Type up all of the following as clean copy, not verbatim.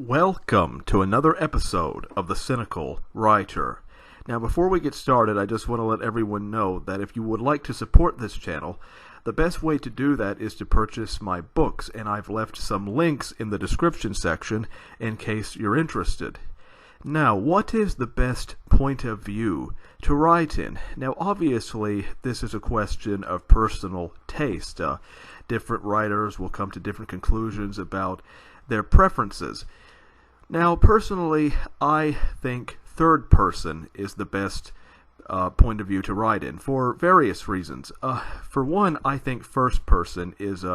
Welcome to another episode of the Cynical Writer. Now, before we get started, I just want to let everyone know that if you would like to support this channel, the best way to do that is to purchase my books, and I've left some links in the description section in case you're interested. Now, what is the best point of view to write in? Now, obviously, this is a question of personal taste. Different writers will come to different conclusions about their preferences. Now, personally, I think third person is the best point of view to write in for various reasons. For one, I think first person is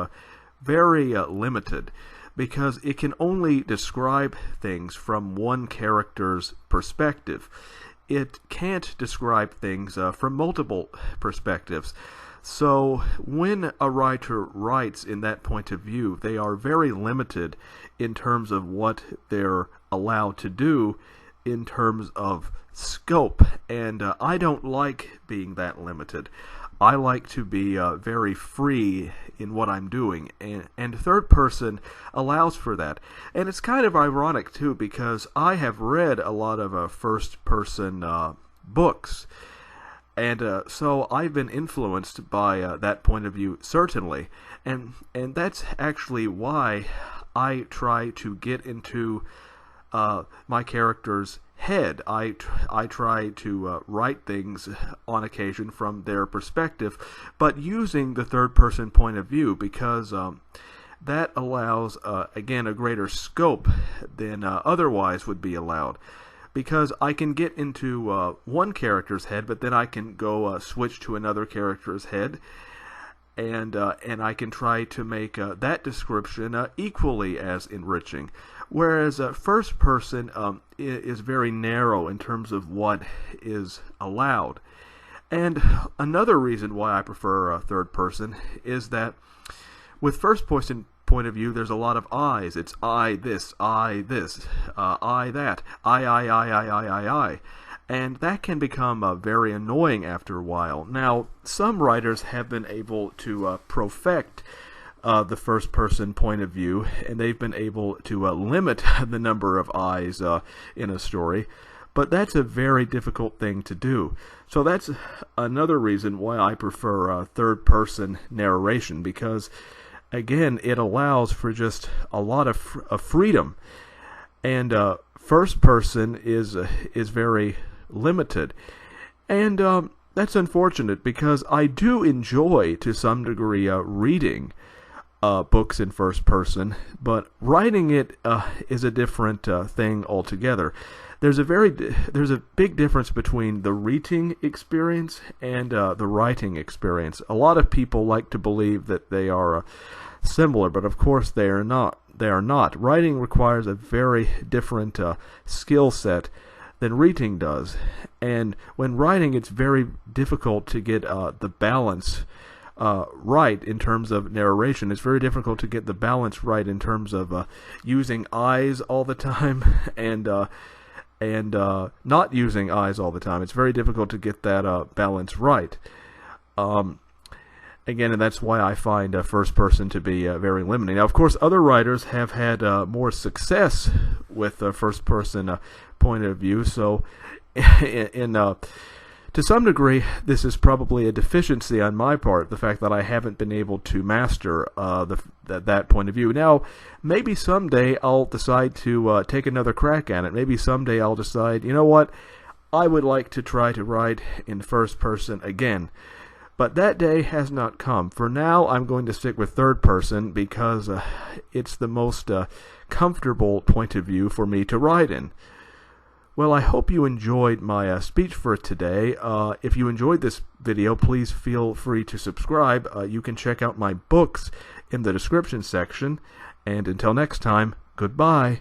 very limited because it can only describe things from one character's perspective. It can't describe things from multiple perspectives. So when a writer writes in that point of view, they are very limited in terms of what they're allowed to do in terms of scope. And I don't like being that limited. I like to be very free in what I'm doing. And third person allows for that. And it's kind of ironic, too, because I have read a lot of first person books. And so I've been influenced by that point of view, certainly. And that's actually why I try to get into my character's head. I try to write things on occasion from their perspective, but using the third-person point of view because that allows, again, a greater scope than otherwise would be allowed. Because I can get into one character's head, but then I can go switch to another character's head, and I can try to make that description equally as enriching. Whereas first person is very narrow in terms of what is allowed. And another reason why I prefer third person is that with first person point of view, there's a lot of I's. It's I this, I that, I. And that can become very annoying after a while. Now, some writers have been able to perfect the first person point of view, and they've been able to limit the number of I's in a story. But that's a very difficult thing to do. So that's another reason why I prefer third person narration, because again, it allows for just a lot of freedom, and first person is very limited, and that's unfortunate because I do enjoy to some degree reading books in first person, but writing it is a different thing altogether. There's a big difference between the reading experience and the writing experience. A lot of people like to believe that they are similar, but of course they are not. They are not. Writing requires a very different skill set than reading does, and when writing, it's very difficult to get the balance right in terms of narration. It's very difficult to get the balance right in terms of using I's all the time and not using I's all the time. It's very difficult to get that balance right. Again, and that's why I find first person to be very limiting. Now, of course, other writers have had more success with the first person point of view. So, to some degree, this is probably a deficiency on my part, the fact that I haven't been able to master that point of view. Now, maybe someday I'll decide to take another crack at it. Maybe someday I'll decide, you know what, I would like to try to write in first person again. But that day has not come. For now, I'm going to stick with third person because it's the most comfortable point of view for me to write in. Well, I hope you enjoyed my speech for today. If you enjoyed this video, please feel free to subscribe. You can check out my books in the description section. And until next time, goodbye.